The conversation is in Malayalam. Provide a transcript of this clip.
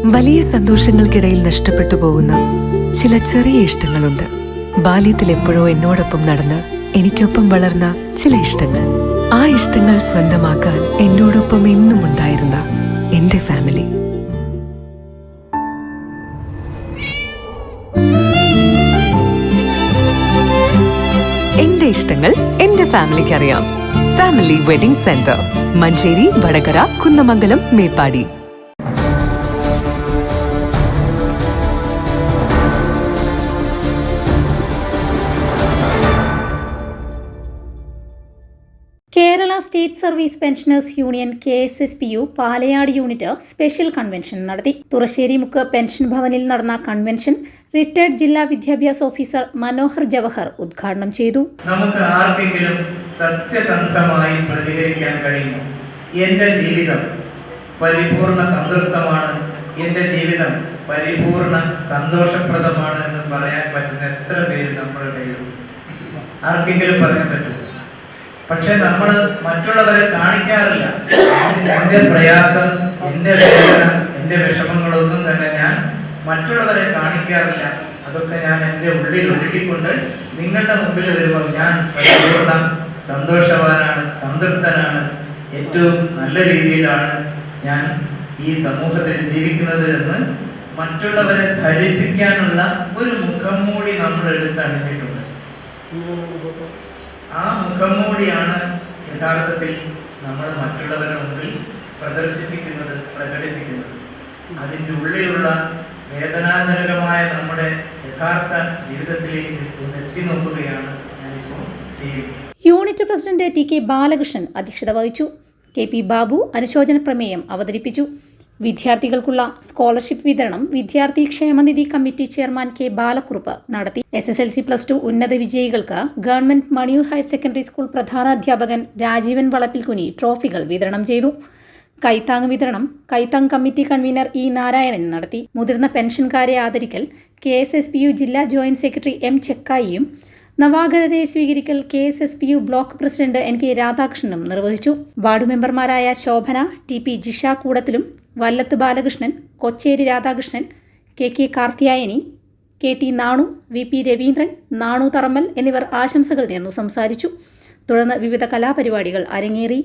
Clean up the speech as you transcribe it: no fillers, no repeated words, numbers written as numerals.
വലിയ സന്തോഷങ്ങൾക്കിടയിൽ നഷ്ടപ്പെട്ടു പോകുന്ന ചില ചെറിയ ഇഷ്ടങ്ങളുണ്ട്. ബാല്യത്തിൽ എപ്പോഴോ എന്നോടൊപ്പം നടന്ന് എനിക്കൊപ്പം വളർന്ന ചില ഇഷ്ടങ്ങൾ. ആ ഇഷ്ടങ്ങൾ സ്വന്തമാക്കാൻ എന്നോടൊപ്പം എന്നും ഉണ്ടായിരുന്ന എന്റെ ഫാമിലി. എന്റെ ഇഷ്ടങ്ങൾ എന്റെ ഫാമിലിക്ക് അറിയാം. Family wedding centre, Manjeri, Vadakara, Kunnamangalam, Meppadi. Kerala state service pensioners union KSSPU Palayad unit special convention നടത്തി. തുറശ്ശേരി മുക്ക് പെൻഷൻ ഭവനിൽ നടന്ന കൺവെൻഷൻ റിട്ടയർഡ് ജില്ലാ വിദ്യാഭ്യാസ ഓഫീസർ മനോഹർ ജവഹർ ഉദ്ഘാടനം ചെയ്തു. നമുക്ക് ആർക്കെങ്കിലും സത്യസന്ധമായി പ്രതികരിക്കാൻ കഴിയുമോ? എൻ്റെ ജീവിതം പരിപൂർണ സംതൃപ്തമാണ്, എൻ്റെ ജീവിതം പരിപൂർണ സന്തോഷപ്രദമാണ് എന്ന് പറയാൻ പറ്റുന്ന എത്ര പേര് നമ്മുടെ കയ്യിലുണ്ട്? ആർക്കെങ്കിലും പറയാൻ പറ്റുമോ? പക്ഷെ നമ്മൾ മറ്റുള്ളവരെ കാണിക്കാറില്ല. എൻ്റെ പ്രയാസം, എൻ്റെ വേദന, എൻ്റെ വിഷമങ്ങളൊന്നും തന്നെ ഞാൻ മറ്റുള്ളവരെ കാണിക്കാറില്ല. അതൊക്കെ ഞാൻ എൻ്റെ ഉള്ളിൽ ഒതുക്കിക്കൊണ്ട് നിങ്ങളുടെ മുമ്പിൽ വരുമ്പോൾ ഞാൻ പരിപൂർണ്ണ സന്തോഷവാനാണ്, സംതൃപ്തനാണ്, ഏറ്റവും നല്ല രീതിയിലാണ് ഞാൻ ഈ സമൂഹത്തിൽ ജീവിക്കുന്നത് എന്ന് മറ്റുള്ളവരെ ധരിപ്പിക്കാനുള്ള ഒരു മുഖംമൂടി നമ്മൾ എടുത്ത് അണിഞ്ഞിട്ടുണ്ട്. ആ മുഖംമൂടിയാണ് യഥാർത്ഥത്തിൽ നമ്മൾ മറ്റുള്ളവരുടെ മുമ്പിൽ പ്രദർശിപ്പിക്കുന്നത്, പ്രകടിപ്പിക്കുന്നത്. അതിൻ്റെ ഉള്ളിലുള്ള വേദനാജനകമായ നമ്മുടെ യഥാർത്ഥ ജീവിതത്തിലേക്ക് ഒന്ന് എത്തി നോക്കുകയാണ് ഞാനിപ്പോൾ ചെയ്യുന്നത്. യൂണിറ്റ് പ്രസിഡന്റ് TK ബാലകൃഷ്ണൻ അധ്യക്ഷത വഹിച്ചു. KP ബാബു അനുശോചന പ്രമേയം അവതരിപ്പിച്ചു. വിദ്യാർത്ഥികൾക്കുള്ള സ്കോളർഷിപ്പ് വിതരണം വിദ്യാർത്ഥി ക്ഷേമനിധി കമ്മിറ്റി ചെയർമാൻ K ബാലക്കുറുപ്പ് നടത്തി. SSLC+2 ഉന്നത വിജയികൾക്ക് government Maniyur higher secondary school പ്രധാനാധ്യാപകൻ രാജീവൻ വളപ്പിൽക്കുനി ട്രോഫികൾ വിതരണം ചെയ്തു. കൈത്താങ് വിതരണം കൈത്താങ് കമ്മിറ്റി കൺവീനർ E നാരായണൻ നടത്തി. മുതിർന്ന പെൻഷൻകാരെ ആദരിക്കൽ KSSPU ജില്ലാ ജോയിന്റ് സെക്രട്ടറി M ചെക്കായിയും നവാഗതരെ സ്വീകരിക്കൽ KSSPU ബ്ലോക്ക് പ്രസിഡന്റ് NK രാധാകൃഷ്ണനും നിർവഹിച്ചു. വാർഡ് മെമ്പർമാരായ Shobhana, TP Jisha കൂടത്തിലും, Vallath Balakrishnan, Kocheri Radhakrishnan, KK Karthiyayani, KT Nanu, VP Raveendran, Nanu Tharammal എന്നിവർ ആശംസകൾ നേർന്നു സംസാരിച്ചു. തുടർന്ന് വിവിധ കലാപരിപാടികൾ അരങ്ങേറി.